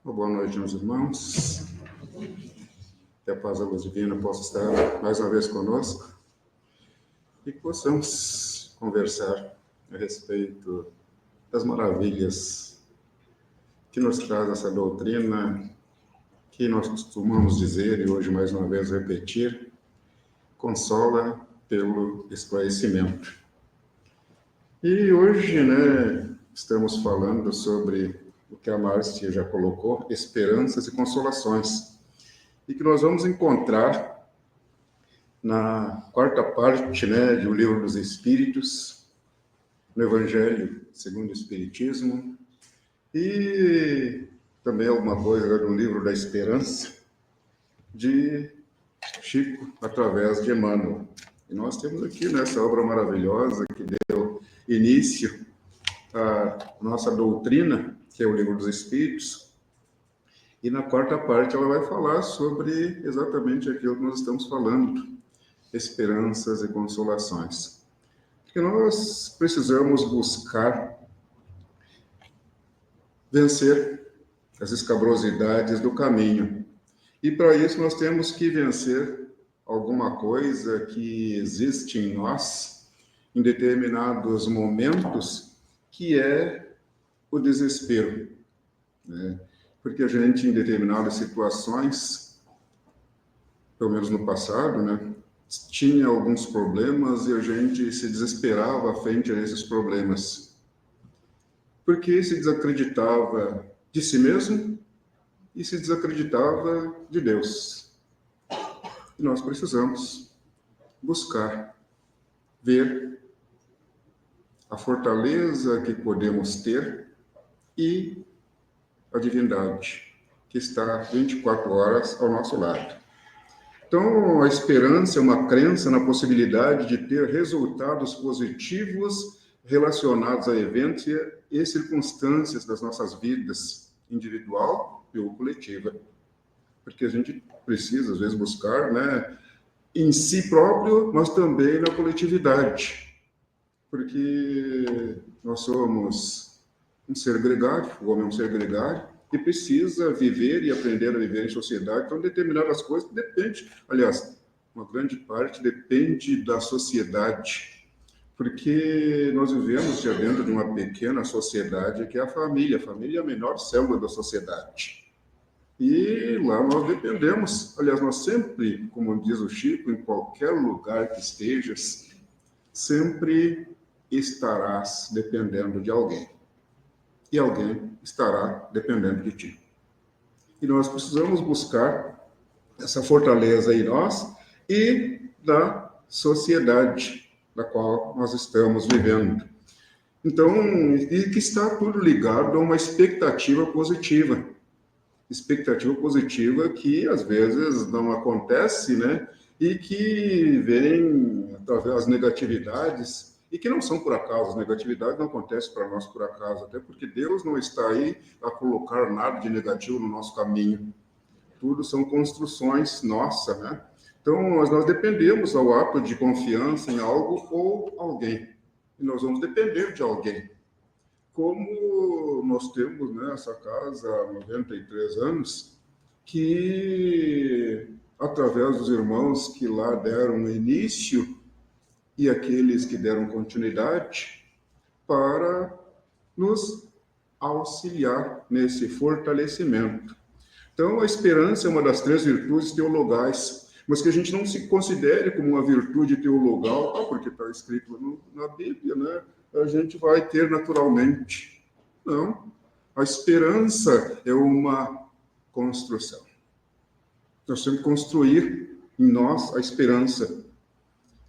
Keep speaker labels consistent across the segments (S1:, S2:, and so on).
S1: Uma boa noite, meus irmãos. Que a paz da luz divina possa estar mais uma vez conosco e que possamos conversar a respeito das maravilhas que nos traz essa doutrina que nós costumamos dizer e hoje mais uma vez repetir, consola pelo esclarecimento. E hoje, estamos falando sobre o que a Márcia já colocou, esperanças e consolações. E que nós vamos encontrar na quarta parte, de O Livro dos Espíritos, no Evangelho segundo o Espiritismo, e também alguma coisa no Livro da Esperança, de Chico, através de Emmanuel. E nós temos aqui nessa obra maravilhosa que deu início à nossa doutrina, que é o Livro dos Espíritos, e na quarta parte ela vai falar sobre exatamente aquilo que nós estamos falando, esperanças e consolações. Porque nós precisamos buscar vencer as escabrosidades do caminho. E para isso nós temos que vencer alguma coisa que existe em nós, em determinados momentos, que é o desespero, Porque a gente, em determinadas situações, pelo menos no passado, tinha alguns problemas e a gente se desesperava frente a esses problemas. Porque se desacreditava de si mesmo e se desacreditava de Deus. E nós precisamos buscar, ver a fortaleza que podemos ter e a divindade que está 24 horas ao nosso lado. Então, a esperança é uma crença na possibilidade de ter resultados positivos relacionados a eventos e circunstâncias das nossas vidas, individual e ou coletiva. Porque a gente precisa, às vezes, buscar, em si próprio, mas também na coletividade. Porque nós somos um ser gregário, o homem é um ser gregário, e precisa viver e aprender a viver em sociedade. Então, determinadas coisas depende, aliás, uma grande parte depende da sociedade, porque nós vivemos já dentro de uma pequena sociedade que é a família. A família é a menor célula da sociedade. E lá nós dependemos, aliás, nós sempre, como diz o Chico, em qualquer lugar que estejas, sempre estarás dependendo de alguém. E alguém estará dependendo de ti. E nós precisamos buscar essa fortaleza em nós e da sociedade da qual nós estamos vivendo. Então, e que está tudo ligado a uma expectativa positiva. Expectativa positiva que às vezes não acontece, E que vem através das negatividades, e que não são por acaso. As negatividades não acontecem para nós por acaso, até porque Deus não está aí a colocar nada de negativo no nosso caminho. Tudo são construções nossas, Então, nós dependemos ao ato de confiança em algo ou alguém. E nós vamos depender de alguém. Como nós temos nessa casa há 93 anos, que através dos irmãos que lá deram início e aqueles que deram continuidade para nos auxiliar nesse fortalecimento. Então, a esperança é uma das 3 virtudes teologais, mas que a gente não se considere como uma virtude teologal, porque está escrito na Bíblia, a gente vai ter naturalmente. Não. A esperança é uma construção. Nós temos que construir em nós a esperança.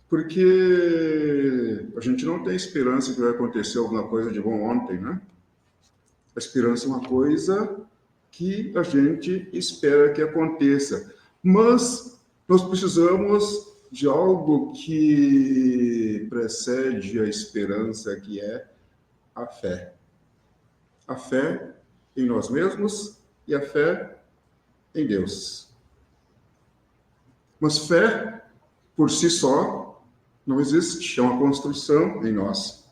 S1: Porque a gente não tem esperança que vai acontecer alguma coisa de bom ontem, A esperança é uma coisa que a gente espera que aconteça. Mas nós precisamos de algo que precede a esperança, que é a fé. A fé em nós mesmos e a fé em Deus. Mas fé, por si só, não existe, é uma construção em nós.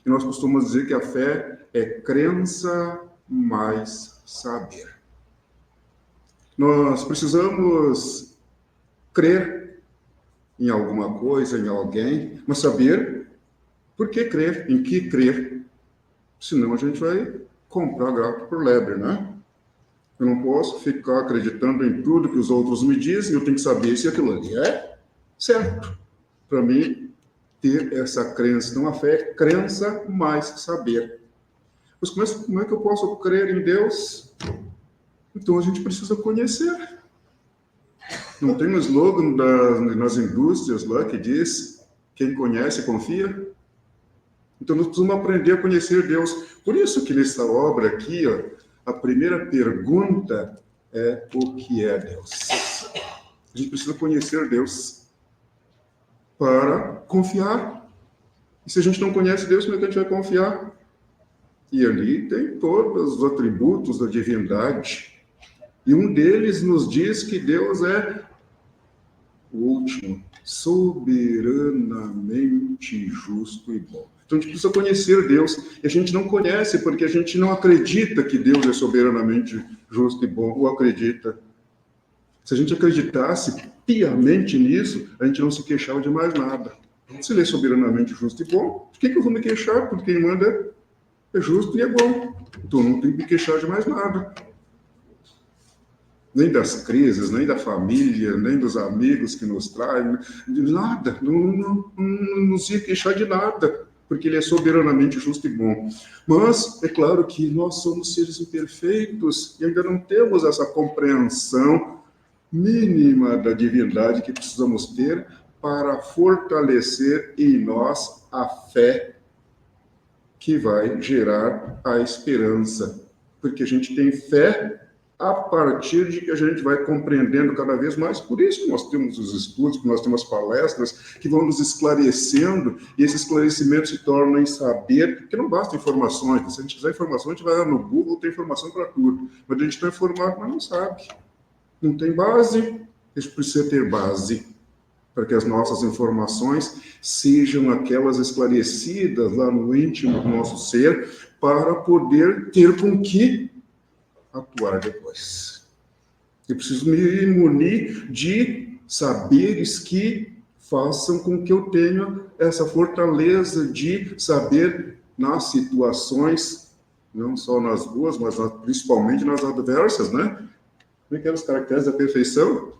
S1: E nós costumamos dizer que a fé é crença mais saber. Nós precisamos crer em alguma coisa, em alguém, mas saber por que crer, em que crer. Senão a gente vai comprar gato por lebre, né? Eu não posso ficar acreditando em tudo que os outros me dizem, eu tenho que saber se aquilo ali é certo. Para mim, ter essa crença. Então, a fé é crença mais saber. Mas como é que eu posso crer em Deus? Então, a gente precisa conhecer. Não tem um slogan nas indústrias lá que diz: quem conhece, confia? Então, nós precisamos aprender a conhecer Deus. Por isso que nessa obra aqui, ó, a primeira pergunta é: o que é Deus? A gente precisa conhecer Deus para confiar. E se a gente não conhece Deus, como é que a gente vai confiar? E ali tem todos os atributos da divindade. E um deles nos diz que Deus é o último, soberanamente justo e bom. Então a gente precisa conhecer Deus. E a gente não conhece porque a gente não acredita que Deus é soberanamente justo e bom, ou acredita. Se a gente acreditasse piamente nisso, a gente não se queixava de mais nada. Se ele é soberanamente justo e bom, de que eu vou me queixar? Porque quem manda é justo e é bom. Então não tem que me queixar de mais nada. Nem das crises, nem da família, nem dos amigos que nos traem, de nada. Não se queixar de nada, porque ele é soberanamente justo e bom. Mas é claro que nós somos seres imperfeitos e ainda não temos essa compreensão mínima da divindade que precisamos ter para fortalecer em nós a fé que vai gerar a esperança. Porque a gente tem fé a partir de que a gente vai compreendendo cada vez mais. Por isso que nós temos os estudos, que nós temos palestras que vão nos esclarecendo, e esse esclarecimento se torna em saber, porque não basta informações. Se a gente quiser informação, a gente vai lá no Google, tem informação para tudo. Mas a gente está informado, mas não sabe. Não tem base, a gente precisa ter base para que as nossas informações sejam aquelas esclarecidas lá no íntimo do nosso ser, para poder ter com que atuar depois. Eu preciso me munir de saberes que façam com que eu tenha essa fortaleza de saber nas situações, não só nas boas, mas principalmente nas adversas, né? Como é que eram os caracteres da perfeição?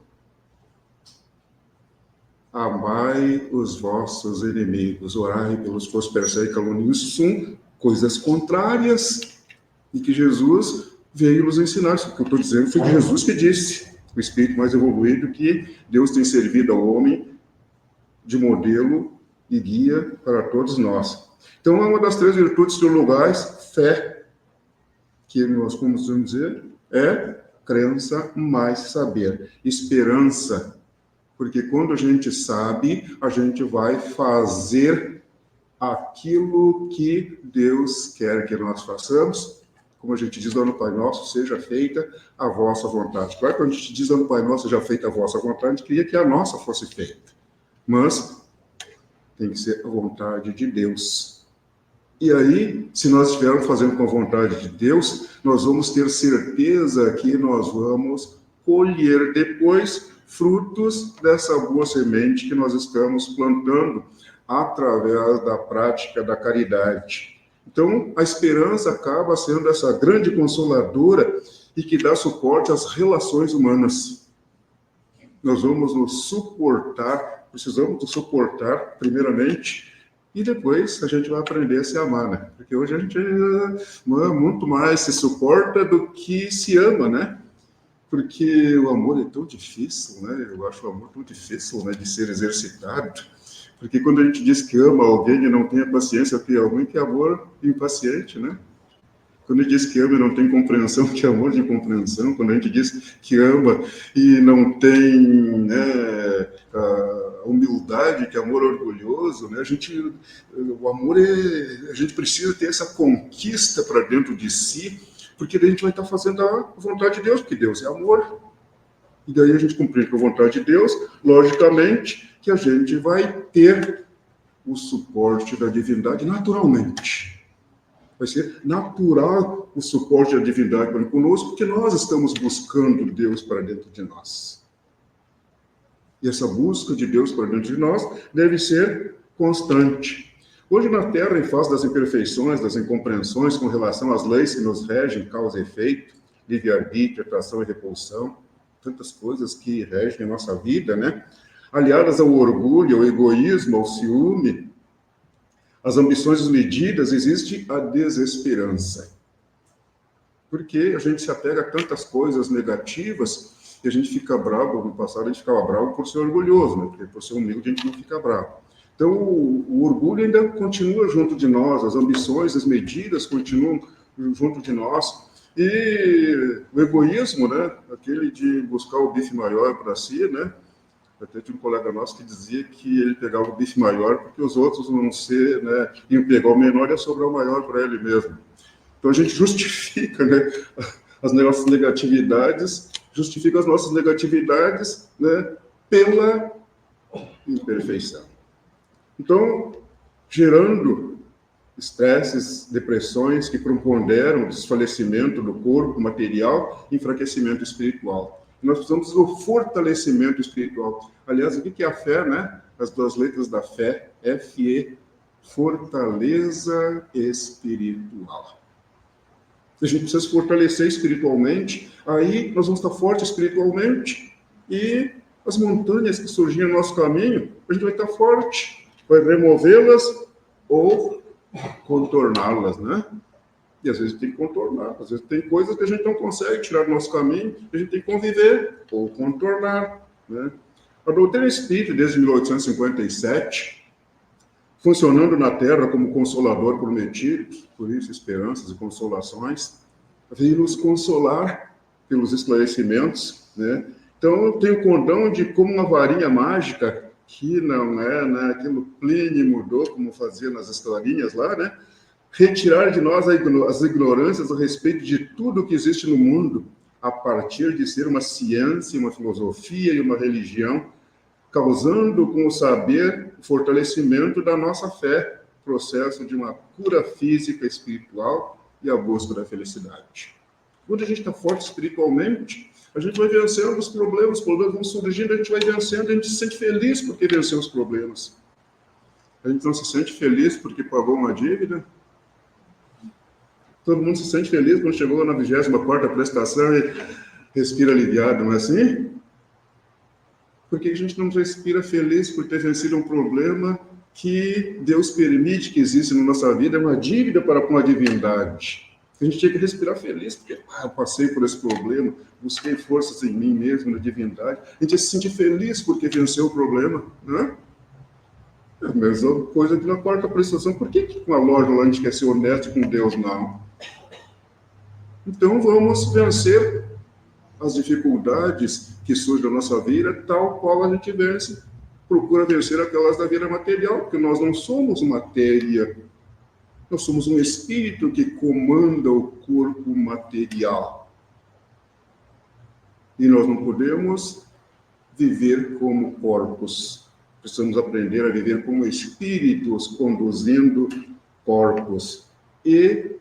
S1: Amai os vossos inimigos, orai pelos que os perseguem e caluniam. Isso são coisas contrárias e que Jesus veio nos ensinar. O que eu estou dizendo foi Jesus que disse, o espírito mais evoluído, que Deus tem servido ao homem de modelo e guia para todos nós. Então, é uma das 3 virtudes teologais, fé, que nós vamos dizer, é crença mais saber. Esperança, porque quando a gente sabe, a gente vai fazer aquilo que Deus quer que nós façamos. Como a gente diz lá no Pai Nosso, seja feita a vossa vontade. Claro que quando a gente diz lá no Pai Nosso, seja feita a vossa vontade, a gente queria que a nossa fosse feita. Mas tem que ser a vontade de Deus. E aí, se nós estivermos fazendo com a vontade de Deus, nós vamos ter certeza que nós vamos colher depois frutos dessa boa semente que nós estamos plantando através da prática da caridade. Então, a esperança acaba sendo essa grande consoladora e que dá suporte às relações humanas. Nós vamos nos suportar, precisamos nos suportar, primeiramente, e depois a gente vai aprender a se amar, né? Porque hoje a gente muito mais se suporta do que se ama, né? Porque o amor é tão difícil, né? Eu acho o amor tão difícil, né, de ser exercitado. Porque quando a gente diz que ama alguém e não tem a paciência, tem alguém que é amor impaciente, né? Quando a gente diz que ama e não tem compreensão, que é amor de compreensão. Quando a gente diz que ama e não tem, né, a humildade, que é amor orgulhoso, né? O amor a gente precisa ter essa conquista para dentro de si, porque daí a gente vai estar fazendo a vontade de Deus, porque Deus é amor. E daí a gente cumprir com a vontade de Deus, logicamente que a gente vai ter o suporte da divindade naturalmente. Vai ser natural o suporte da divindade para conosco, porque nós estamos buscando Deus para dentro de nós. E essa busca de Deus para dentro de nós deve ser constante. Hoje na Terra, em face das imperfeições, das incompreensões com relação às leis que nos regem, causa e efeito, livre-arbítrio, atração e repulsão, tantas coisas que regem a nossa vida, né? Aliadas ao orgulho, ao egoísmo, ao ciúme, às ambições desmedidas, existe a desesperança. Porque a gente se apega a tantas coisas negativas e a gente fica bravo. No passado a gente ficava bravo por ser orgulhoso, né? Porque por ser humilde a gente não fica bravo. Então o orgulho ainda continua junto de nós, as ambições desmedidas continuam junto de nós. E o egoísmo, né? Aquele de buscar o bife maior para si, né? Até tinha um colega nosso que dizia que ele pegava o bife maior porque os outros vão ser, né? Iam pegar o menor e ia sobrar o maior para ele mesmo. Então a gente justifica, né, as nossas negatividades, justifica as nossas negatividades, né, pela imperfeição. Então, gerando estresses, depressões que preponderam o desfalecimento do corpo material e enfraquecimento espiritual. Nós precisamos do fortalecimento espiritual. Aliás, o que é a fé, né? As duas letras da fé, F-E, fortaleza espiritual. A gente precisa se fortalecer espiritualmente, aí nós vamos estar fortes espiritualmente, e as montanhas que surgirem no nosso caminho, a gente vai estar forte, vai removê-las ou contorná-las, né? E às vezes tem que contornar, às vezes tem coisas que a gente não consegue tirar do nosso caminho, a gente tem que conviver ou contornar, né? A doutrina espírita, desde 1857, funcionando na Terra como consolador prometido, por isso esperanças e consolações, veio nos consolar pelos esclarecimentos, né? Então, tem o condão de como uma varinha mágica, que não é, né, aquilo Plínio mudou, como fazia nas historinhas lá, né? Retirar de nós as ignorâncias a respeito de tudo que existe no mundo, a partir de ser uma ciência, uma filosofia e uma religião, causando com o saber o fortalecimento da nossa fé, processo de uma cura física, espiritual e a busca da felicidade. Quando a gente está forte espiritualmente, a gente vai vencendo os problemas vão surgindo, a gente vai vencendo, a gente se sente feliz porque venceu os problemas. A gente não se sente feliz porque pagou uma dívida. Todo mundo se sente feliz quando chegou na 24ª prestação e respira aliviado, não é assim? Por que a gente não respira feliz por ter vencido um problema que Deus permite que exista na nossa vida, é uma dívida para com a divindade? A gente tinha que respirar feliz, porque eu passei por esse problema, busquei forças em mim mesmo, na divindade. A gente ia se sentir feliz porque venceu o problema, né? É a mesma coisa que na quarta prestação. Por que com a loja lá a gente quer ser honesto com Deus? Não. Então vamos vencer as dificuldades que surgem na nossa vida, tal qual a gente vence, procura vencer aquelas da vida material, porque nós não somos matéria, nós somos um espírito que comanda o corpo material. E nós não podemos viver como corpos, precisamos aprender a viver como espíritos, conduzindo corpos e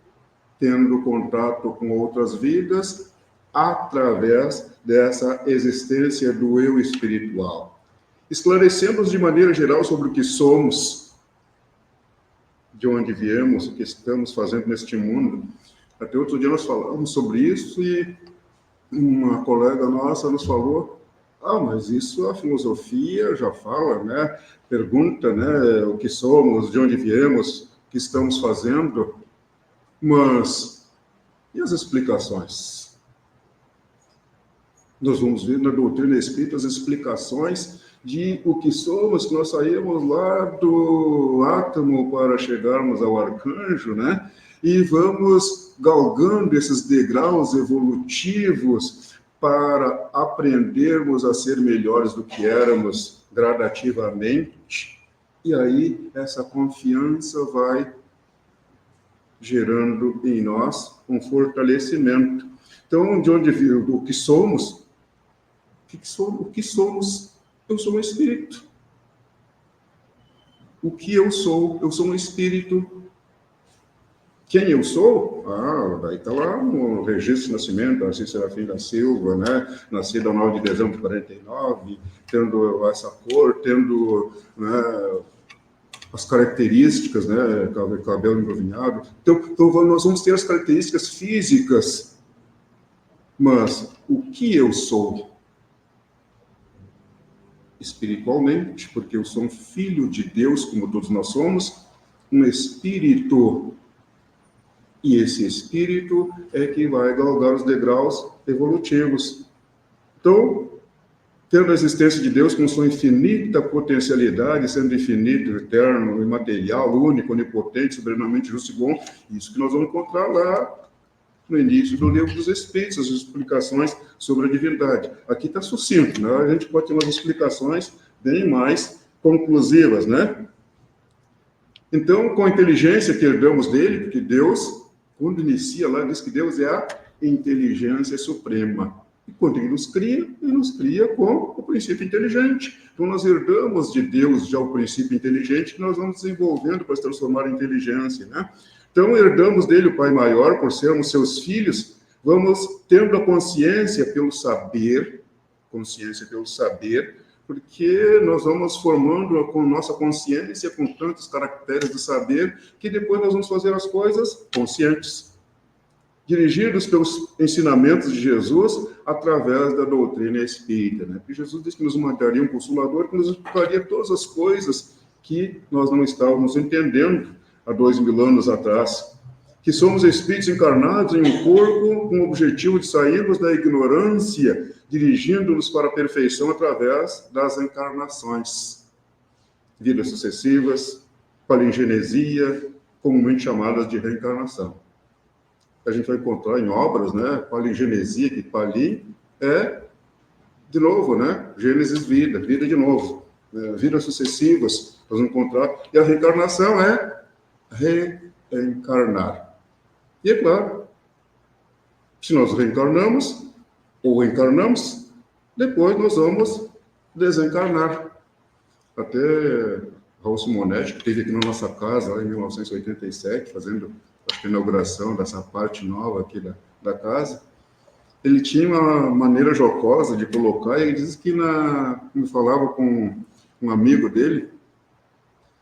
S1: tendo contato com outras vidas, através dessa existência do eu espiritual. Esclarecemos de maneira geral sobre o que somos, de onde viemos, o que estamos fazendo neste mundo. Até outro dia nós falamos sobre isso e uma colega nossa nos falou, mas isso a filosofia já fala, né? Pergunta, né, o que somos, de onde viemos, o que estamos fazendo, mas e as explicações? Nós vamos ver na doutrina espírita as explicações de o que somos, que nós saímos lá do átomo para chegarmos ao arcanjo, né? E vamos galgando esses degraus evolutivos para aprendermos a ser melhores do que éramos gradativamente. E aí essa confiança vai gerando em nós um fortalecimento. Então, de onde viu o que somos? O que somos? Eu sou um espírito. O que eu sou? Eu sou um espírito Quem eu sou? Daí está lá no registro de nascimento, nasci Serafim da Silva, né? Nasci dia 9 de dezembro de 49, tendo essa cor, tendo, né, as características, né? Cabelo engrovinhado. Então, nós vamos ter as características físicas, mas o que eu sou? Espiritualmente, porque eu sou um filho de Deus, como todos nós somos, um espírito. E esse espírito é que vai galgar os degraus evolutivos. Então, tendo a existência de Deus com sua infinita potencialidade, sendo infinito, eterno, imaterial, único, onipotente, soberanamente justo e bom, isso que nós vamos encontrar lá no início do Livro dos Espíritos, as explicações sobre a divindade. Aqui está sucinto, né? A gente pode ter umas explicações bem mais conclusivas, né? Então, com a inteligência que herdamos dele, porque Deus, quando inicia lá, diz que Deus é a inteligência suprema. E quando ele nos cria com o princípio inteligente. Então, nós herdamos de Deus já o princípio inteligente que nós vamos desenvolvendo para se transformar em inteligência, né? Então, herdamos dele o Pai Maior, por sermos seus filhos, vamos tendo a consciência pelo saber, porque nós vamos formando com nossa consciência, com tantos caracteres do saber, que depois nós vamos fazer as coisas conscientes, dirigidos pelos ensinamentos de Jesus, através da doutrina espírita, né? Porque Jesus disse que nos mandaria um consolador, que nos explicaria todas as coisas que nós não estávamos entendendo há 2000 anos atrás, que somos espíritos encarnados em um corpo com o objetivo de sairmos da ignorância, dirigindo-nos para a perfeição através das encarnações, vidas sucessivas, palingenesia, comumente chamadas de reencarnação. A gente vai encontrar em obras, né, palingenesia, que palin é, de novo, né, Gênesis, vida de novo, vidas sucessivas, nós vamos encontrar, e a reencarnação é reencarnar. E é claro, se nós reencarnamos, ou reencarnamos, depois nós vamos desencarnar. Até Raul Simonetti, que esteve aqui na nossa casa, lá em 1987, fazendo a inauguração dessa parte nova aqui da casa, ele tinha uma maneira jocosa de colocar, e ele disse que me falava com um amigo dele,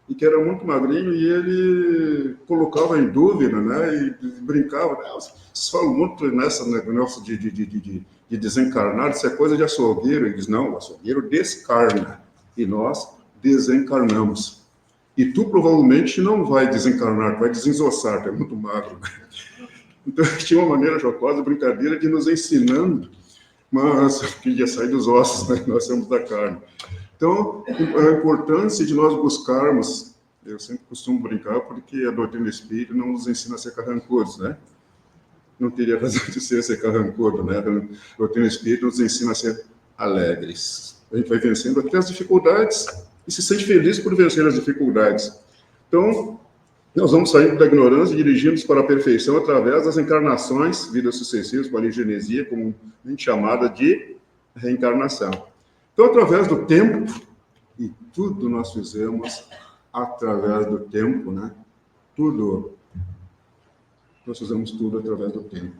S1: e que era muito magrinho, e ele colocava em dúvida, né, e brincava, vocês falam muito nessa negócio de desencarnar, isso é coisa de açougueiro. Ele diz, não, o açougueiro descarna, e nós desencarnamos. E tu provavelmente não vai desencarnar, vai desensossar, tu é muito magro. Então, tinha uma maneira jocosa, brincadeira, de nos ensinando, mas que ia sair dos ossos, né, nós somos da carne. Então, a importância de nós buscarmos, eu sempre costumo brincar, porque a doutrina espírita não nos ensina a ser carrancudos, né? Não teria razão de ser carrancudo, né? A doutrina espírita nos ensina a ser alegres. A gente vai vencendo até as dificuldades e se sente feliz por vencer as dificuldades. Então, nós vamos saindo da ignorância e dirigindo-nos para a perfeição através das encarnações, vidas sucessivas, palingenesia, comumente chamada de reencarnação. Então, através do tempo, e tudo nós fizemos através do tempo, né? Nós fizemos tudo através do tempo.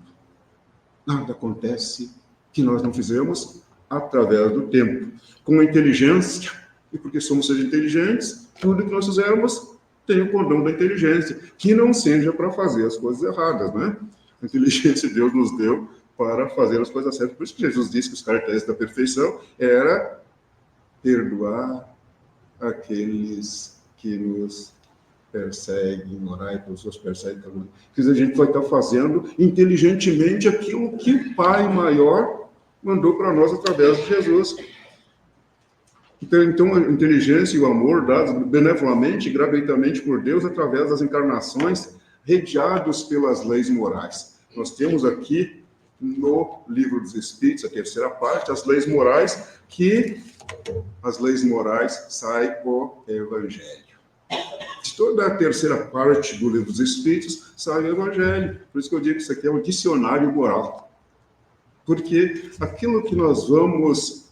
S1: Nada acontece que nós não fizemos através do tempo. Com a inteligência, e porque somos seres inteligentes, tudo que nós fizemos tem o condão da inteligência, que não seja para fazer as coisas erradas, né? A inteligência Deus nos deu para fazer as coisas certas. Por isso que Jesus disse que os caracteres da perfeição era perdoar aqueles que nos perseguem, orar e todos os perseguem. Quer dizer, a gente vai estar fazendo inteligentemente aquilo que o Pai Maior mandou para nós através de Jesus. Então, a inteligência e o amor dados benevolamente e gratuitamente por Deus através das encarnações, redeados pelas leis morais. Nós temos aqui no Livro dos Espíritos, a terceira parte, as leis morais, saem o Evangelho. De toda a terceira parte do Livro dos Espíritos, sai o Evangelho. Por isso que eu digo que isso aqui é um dicionário moral. Porque aquilo que nós vamos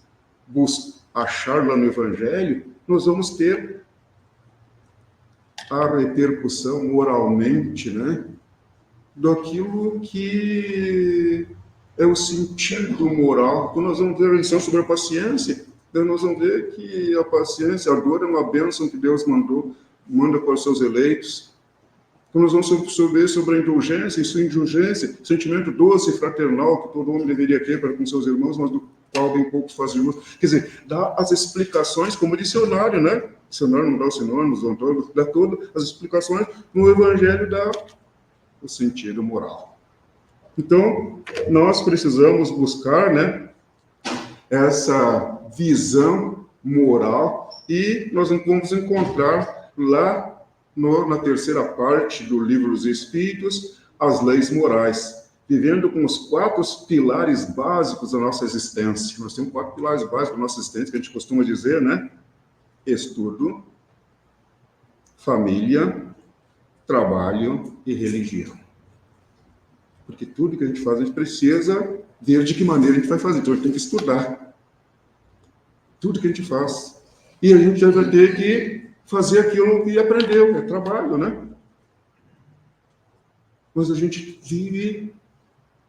S1: achar lá no Evangelho, nós vamos ter a repercussão moralmente, né? daquilo que é o sentido moral. Quando nós vamos ver a lição sobre a paciência, então nós vamos ver que a paciência, a dor é uma bênção que Deus manda para os seus eleitos. Quando nós vamos sobre a indulgência, isso é indulgência, sentimento doce e fraternal que todo homem deveria ter para com seus irmãos, mas do qual bem poucos fazem uso. Quer dizer, dá as explicações como dicionário, né? Dicionário não dá os sinônimos, dá todas as explicações no Evangelho, dá o sentido moral. Então, nós precisamos buscar, né, essa visão moral e nós vamos encontrar lá na terceira parte do Livro dos Espíritos, as leis morais, vivendo com os 4 pilares básicos da nossa existência. Nós temos 4 pilares básicos da nossa existência, que a gente costuma dizer, né? Estudo, família, trabalho e religião. Porque tudo que a gente faz, a gente precisa ver de que maneira a gente vai fazer. Então, a gente tem que estudar tudo que a gente faz. E a gente já vai ter que fazer aquilo que aprendeu, é trabalho, né? Mas a gente vive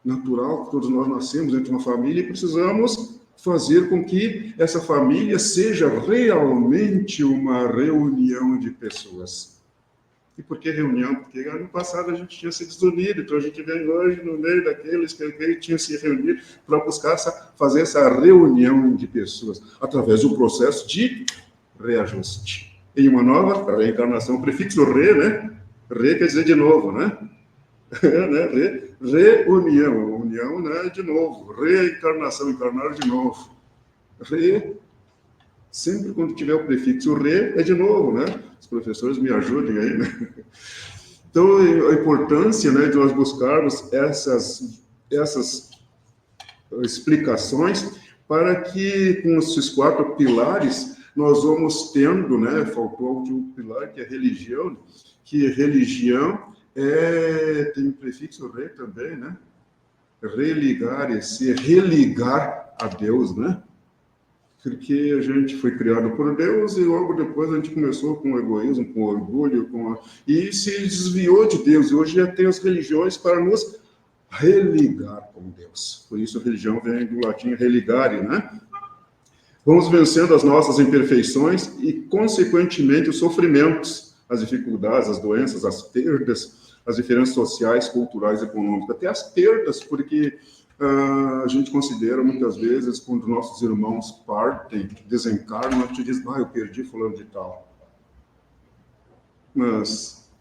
S1: natural, todos nós nascemos dentro de uma família e precisamos fazer com que essa família seja realmente uma reunião de pessoas. E por que reunião? Porque ano passado a gente tinha se desunido, então a gente vem hoje no meio daqueles que tinham se reunido para buscar fazer essa reunião de pessoas, através do processo de reajuste. Em uma nova reencarnação, o prefixo re, né? Re quer dizer de novo, né? Reunião, união, né? De novo. Reencarnação, encarnar de novo. Sempre quando tiver o prefixo re, é de novo, né? Os professores me ajudem aí, né? Então, a importância, né, de nós buscarmos essas explicações para que, com esses 4 pilares, nós vamos tendo, né, faltou o último pilar, que é religião, que religião tem um prefixo re também, né? Religar, religar a Deus, né? Porque a gente foi criado por Deus e logo depois a gente começou com egoísmo, com orgulho, e se desviou de Deus. E hoje já tem as religiões para nos religar com Deus. Por isso a religião vem do latim religare, né? Vamos vencendo as nossas imperfeições e, consequentemente, os sofrimentos, as dificuldades, as doenças, as perdas, as diferenças sociais, culturais, econômicas, até as perdas, porque a gente considera muitas vezes, quando nossos irmãos partem, desencarnam, a gente diz, eu perdi fulano de tal. Mas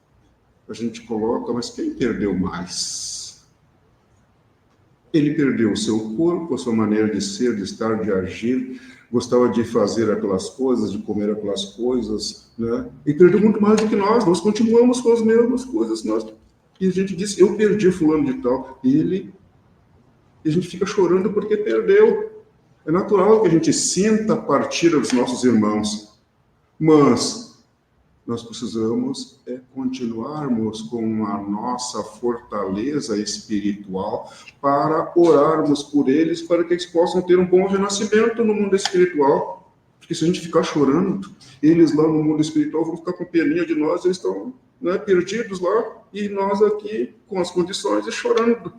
S1: a gente coloca, mas quem perdeu mais? Ele perdeu o seu corpo, a sua maneira de ser, de estar, de agir, gostava de fazer aquelas coisas, de comer aquelas coisas, né? E perdeu muito mais do que nós continuamos com as mesmas coisas. E a gente diz, eu perdi fulano de tal. E a gente fica chorando porque perdeu. É natural que a gente sinta a partida dos nossos irmãos, mas nós precisamos continuarmos com a nossa fortaleza espiritual para orarmos por eles, para que eles possam ter um bom renascimento no mundo espiritual. Porque se a gente ficar chorando, eles lá no mundo espiritual vão ficar com peninha de nós, eles estão, né, perdidos lá, e nós aqui com as condições e chorando.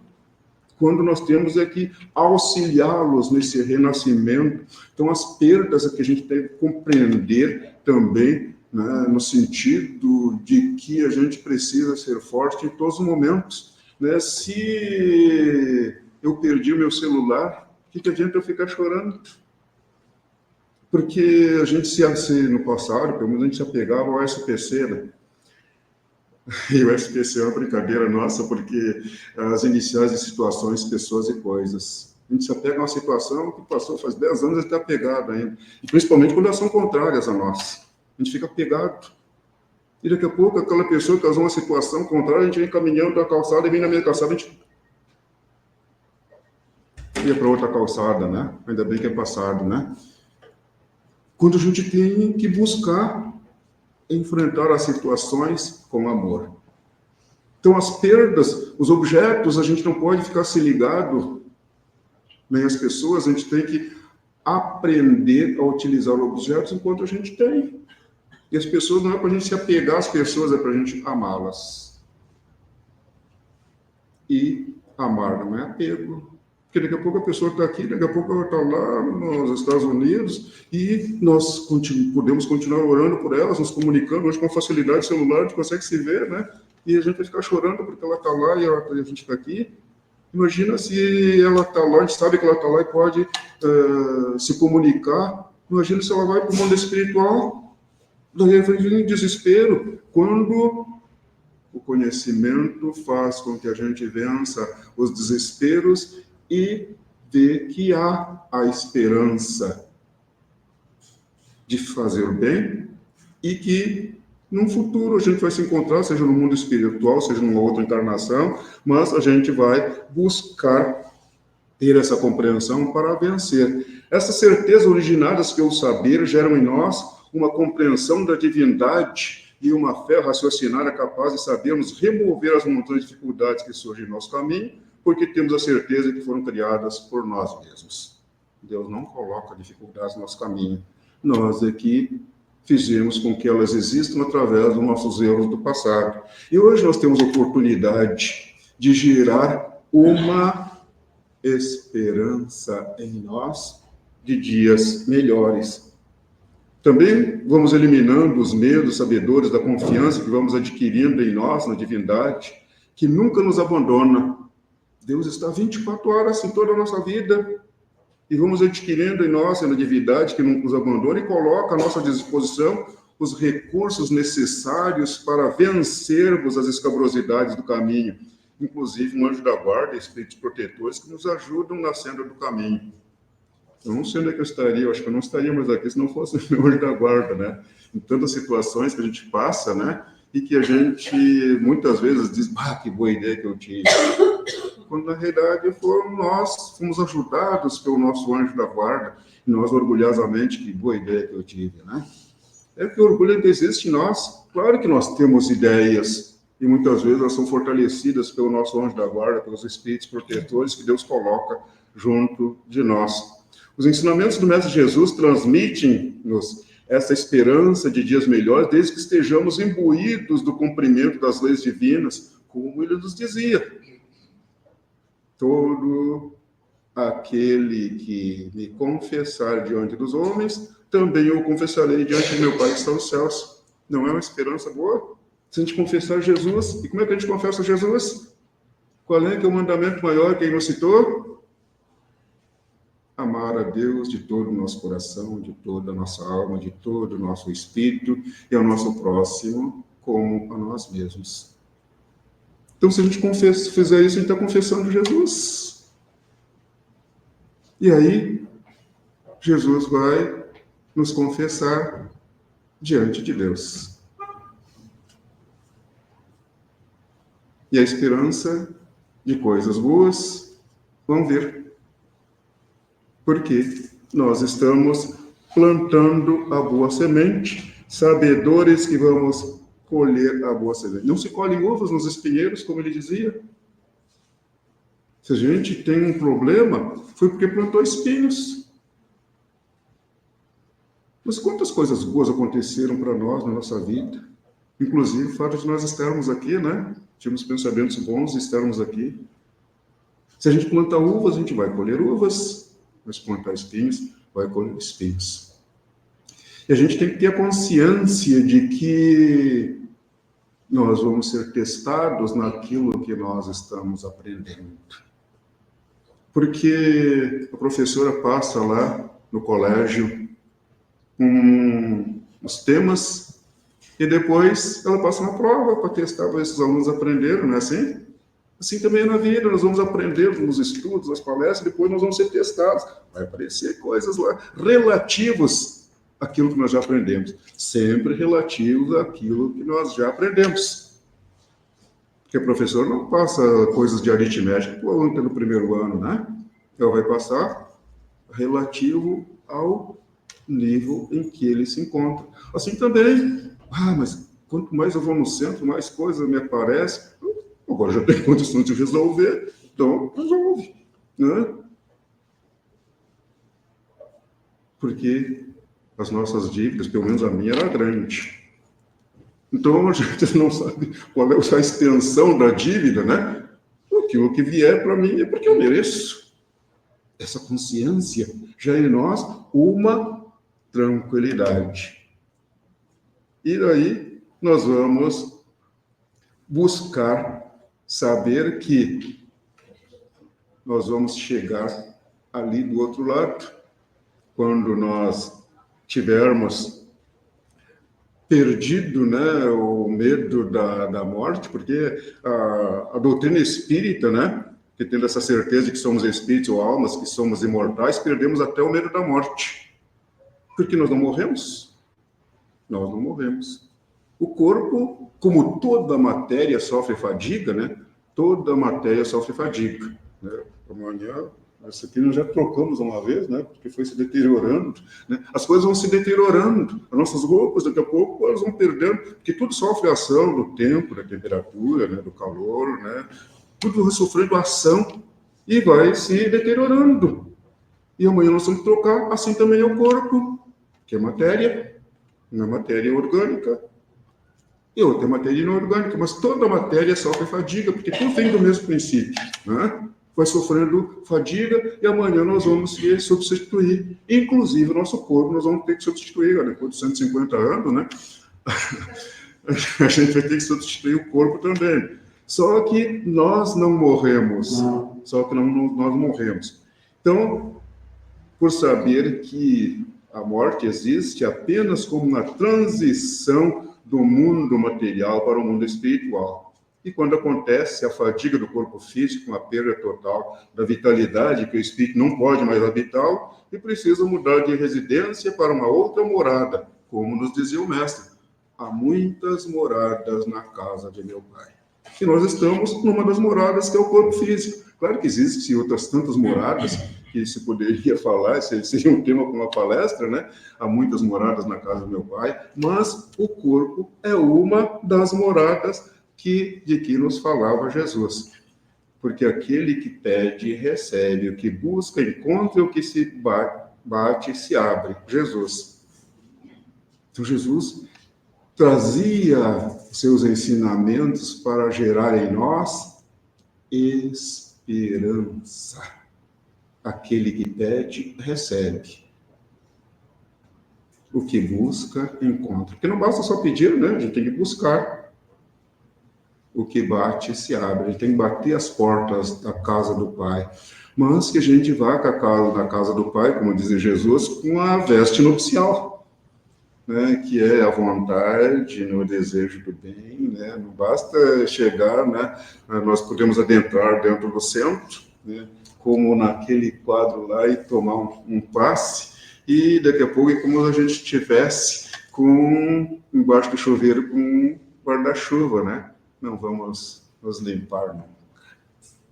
S1: Quando nós temos que auxiliá-los nesse renascimento. Então, as perdas que a gente tem que compreender também, né, no sentido de que a gente precisa ser forte em todos os momentos. Né? Se eu perdi o meu celular, o que adianta eu ficar chorando? Porque a gente no passado, pelo menos a gente se apegava ao SPC, né? E o SPC é uma brincadeira nossa, porque as iniciais de situações, pessoas e coisas. A gente se apega a uma situação que passou faz 10 anos e está apegado ainda. E principalmente quando elas são contrárias a nós. A gente fica apegado. E daqui a pouco, aquela pessoa que causou uma situação contrária, a gente vem caminhando da calçada e vem na minha calçada, a gente ia para outra calçada, né? Ainda bem que é passado, né? Quando a gente tem que buscar enfrentar as situações com amor. Então, as perdas, os objetos, a gente não pode ficar se ligado, nem as pessoas, a gente tem que aprender a utilizar os objetos enquanto a gente tem. E as pessoas não é para a gente se apegar às pessoas, é para a gente amá-las. E amar não é apego. Porque daqui a pouco a pessoa está aqui, daqui a pouco ela está lá nos Estados Unidos e nós podemos continuar orando por elas, nos comunicando. Hoje, com facilidade celular, a gente consegue se ver, né? E a gente vai ficar chorando porque ela está lá e a gente está aqui. Imagina se ela está lá, a gente sabe que ela está lá e pode se comunicar. Imagina se ela vai para o mundo espiritual, daí vai vir desespero. Quando o conhecimento faz com que a gente vença os desesperos e vê que há a esperança de fazer o bem e que num futuro a gente vai se encontrar, seja no mundo espiritual, seja numa outra encarnação, mas a gente vai buscar ter essa compreensão para vencer. Essas certezas originadas pelo saber geram em nós uma compreensão da divindade e uma fé raciocinada capaz de sabermos remover as montanhas de dificuldades que surgem em nosso caminho, porque temos a certeza que foram criadas por nós mesmos. Deus não coloca dificuldades no nosso caminho. Nós aqui fizemos com que elas existam através dos nossos erros do passado. E hoje nós temos a oportunidade de gerar uma esperança em nós de dias melhores. Também vamos eliminando os medos sabedores da confiança que vamos adquirindo em nós, na divindade, que nunca nos abandona. Deus está 24 horas em toda a nossa vida e vamos adquirindo em nós, na divindade, que nunca nos abandona e coloca à nossa disposição os recursos necessários para vencermos as escabrosidades do caminho, inclusive um anjo da guarda, espíritos protetores que nos ajudam na senda do caminho. Eu não sei onde é que eu estaria, eu acho que eu não estaria mais aqui se não fosse o meu anjo da guarda, né? Em tantas situações que a gente passa, né? E que a gente muitas vezes diz, que boa ideia que eu tive. Quando na realidade nós fomos ajudados pelo nosso anjo da guarda, e nós orgulhosamente, que boa ideia que eu tive, né? É que o orgulho ainda existe em nós. Claro que nós temos ideias, e muitas vezes elas são fortalecidas pelo nosso anjo da guarda, pelos espíritos protetores que Deus coloca junto de nós. Os ensinamentos do Mestre Jesus transmitem-nos essa esperança de dias melhores, desde que estejamos imbuídos do cumprimento das leis divinas, como ele nos dizia. Todo aquele que me confessar diante dos homens, também eu confessarei diante de meu Pai que está nos céus. Não é uma esperança boa? Se a gente confessar Jesus, e como é que a gente confessa Jesus? Qual é que é o mandamento maior que ele nos citou? Amar a Deus de todo o nosso coração, de toda a nossa alma, de todo o nosso espírito e ao nosso próximo como a nós mesmos. Então, se a gente fizer isso, a gente está confessando Jesus. E aí, Jesus vai nos confessar diante de Deus. E a esperança de coisas boas vão vir. Porque nós estamos plantando a boa semente, sabedores que vamos colher a boa semente. Não se colhem uvas nos espinheiros, como ele dizia. Se a gente tem um problema, foi porque plantou espinhos. Mas quantas coisas boas aconteceram para nós na nossa vida? Inclusive o fato de nós estarmos aqui, né? Tínhamos pensamentos bons e estarmos aqui. Se a gente plantar uvas, a gente vai colher uvas. Mas plantar espinhos, vai colher espinhos. E a gente tem que ter a consciência de que nós vamos ser testados naquilo que nós estamos aprendendo. Porque a professora passa lá no colégio os temas e depois ela passa uma prova para testar para esses alunos aprenderam, não é assim? Assim também é na vida, nós vamos aprender nos estudos, nas palestras, depois nós vamos ser testados. Vai aparecer coisas lá relativas àquilo que nós já aprendemos. Sempre relativos àquilo que nós já aprendemos. Porque o professor não passa coisas de aritmética para o aluno que está no primeiro ano, né? Ela vai passar relativo ao nível em que ele se encontra. Assim também, mas quanto mais eu vou no centro, mais coisas me aparecem. Agora já tem condições de resolver, então resolve, né? Porque as nossas dívidas, pelo menos a minha, era grande. Então a gente não sabe qual é a extensão da dívida, né? aquilo que vier para mim é porque eu mereço. Essa consciência já é em nós uma tranquilidade. E daí nós vamos buscar saber que nós vamos chegar ali do outro lado, quando nós tivermos perdido, né, o medo da morte, porque a doutrina espírita, né, que tendo essa certeza de que somos espíritos ou almas, que somos imortais, perdemos até o medo da morte. Porque nós não morremos. Nós não morremos. O corpo, como toda matéria sofre fadiga, né, toda matéria sofre fadiga. Né? Amanhã, essa aqui nós já trocamos uma vez, né, porque foi se deteriorando. Né? As coisas vão se deteriorando. As nossas roupas, daqui a pouco, elas vão perdendo, porque tudo sofre ação do tempo, da temperatura, né, do calor, né? Tudo vai sofrendo ação e vai se deteriorando. E amanhã nós vamos trocar, assim também é o corpo, que é matéria, uma matéria orgânica, e outra matéria inorgânica, mas toda matéria sofre fadiga, porque tudo vem do mesmo princípio, né? Vai sofrendo fadiga e amanhã nós vamos se substituir. Inclusive, o nosso corpo nós vamos ter que substituir, depois de 150 anos, né? A gente vai ter que substituir o corpo também. Só que nós não morremos. Nós morremos. Então, por saber que a morte existe apenas como uma transição do mundo material para o mundo espiritual. E quando acontece a fadiga do corpo físico, uma perda total da vitalidade, que o espírito não pode mais habitar, e precisa mudar de residência para uma outra morada, como nos dizia o mestre. Há muitas moradas na casa de meu pai. E nós estamos numa das moradas, que é o corpo físico. Claro que existem outras tantas moradas que se poderia falar, seria um tema para uma palestra, né? Há muitas moradas na casa do meu pai, mas o corpo é uma das moradas de que nos falava Jesus. Porque aquele que pede, recebe, o que busca, encontra, o que se bate, se abre. Jesus. Então, Jesus trazia seus ensinamentos para gerar em nós esperança. Aquele que pede, recebe. O que busca, encontra. Porque não basta só pedir, né? A gente tem que buscar. O que bate, se abre. A gente tem que bater as portas da casa do Pai. Mas que a gente vá na casa do Pai, como diz Jesus, com a veste nupcial. Né, que é a vontade, o desejo do bem, né? Não basta chegar, né? Nós podemos adentrar dentro do centro, né? Como naquele quadro lá, e tomar um passe, e daqui a pouco é como se a gente estivesse embaixo do chuveiro com um guarda-chuva, né? Não vamos nos limpar, não.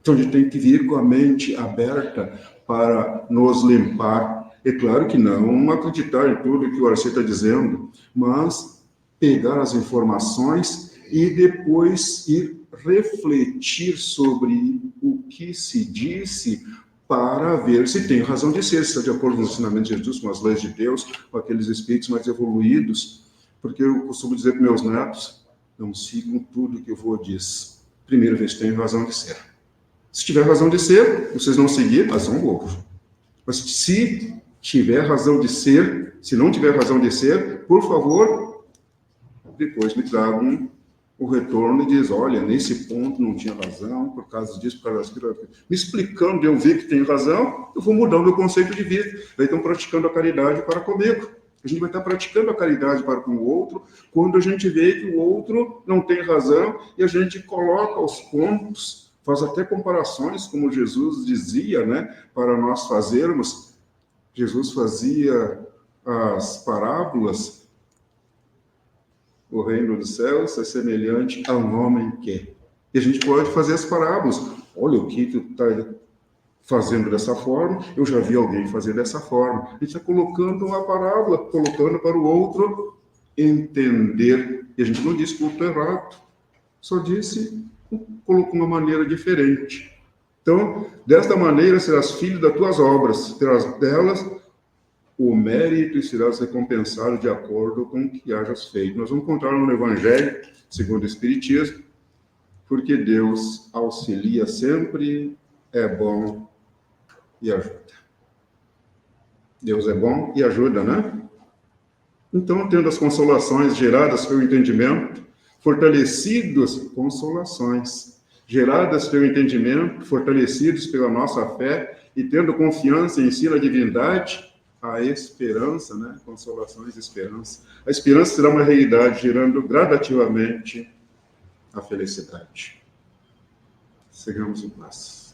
S1: Então a gente tem que vir com a mente aberta para nos limpar. É claro que não acreditar em tudo que o Arcê está dizendo, mas pegar as informações e depois ir refletir sobre o que se disse para ver se tem razão de ser, se está de acordo com os ensinamentos de Jesus, com as leis de Deus, com aqueles espíritos mais evoluídos. Porque eu costumo dizer para meus netos, não sigam tudo que o vô diz. Primeiro, ver se tem razão de ser. Se tiver razão de ser, vocês não seguir, razão louca. Mas se tiver razão de ser, se não tiver razão de ser, por favor, depois me tragam o retorno e diz, olha, nesse ponto não tinha razão, por causa disso, por causa daquilo. Me explicando, eu vi que tem razão, eu vou mudar o meu conceito de vida. Daí estão praticando a caridade para comigo. A gente vai estar praticando a caridade para com o outro, quando a gente vê que o outro não tem razão, e a gente coloca os pontos, faz até comparações, como Jesus dizia, né, para nós fazermos. Jesus fazia as parábolas. O reino dos céus é semelhante a um homem que. E a gente pode fazer as parábolas. Olha o que tu está fazendo dessa forma, eu já vi alguém fazer dessa forma. A gente está colocando uma parábola, colocando para o outro entender. E a gente não disse que o outro é errado. Só disse, colocou uma maneira diferente. Então, desta maneira serás filho das tuas obras, terás delas o mérito e serás recompensado de acordo com o que hajas feito. Nós vamos encontrar no Evangelho, segundo o Espiritismo, porque Deus auxilia sempre, é bom e ajuda. Deus é bom e ajuda, né? Então, tendo as consolações geradas pelo entendimento, geradas pelo entendimento, fortalecidos pela nossa fé, e tendo confiança em si na divindade, a esperança, né? Consolações e esperança. A esperança será uma realidade, gerando gradativamente a felicidade. Sigamos em paz.